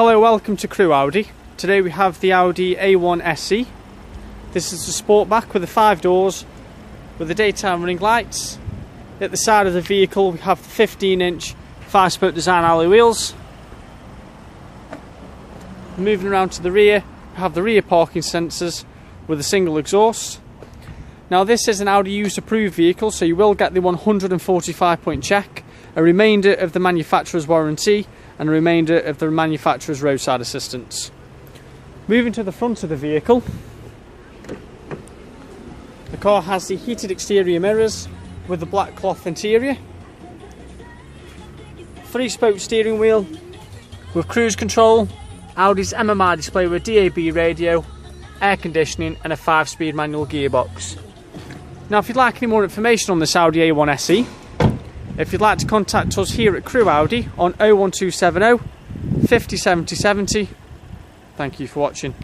Hello, welcome to Crewe Audi. Today we have the Audi A1 SE. This is the Sportback with the 5 doors with the daytime running lights. At the side of the vehicle we have the 15-inch 5-spoke design alloy wheels. Moving around to the rear, we have the rear parking sensors with a single exhaust. Now this is an Audi used approved vehicle, so you will get the 145-point check, a remainder of the manufacturer's warranty and a remainder of the manufacturer's roadside assistance. Moving to the front of the vehicle, the car has the heated exterior mirrors with the black cloth interior, 3-spoke steering wheel with cruise control, Audi's MMI display with DAB radio, air conditioning and a 5-speed manual gearbox. Now if you'd like any more information on this Audi A1 SE, if you'd like to contact us here at Crewe Audi on 01270 50 70 70. Thank you for watching.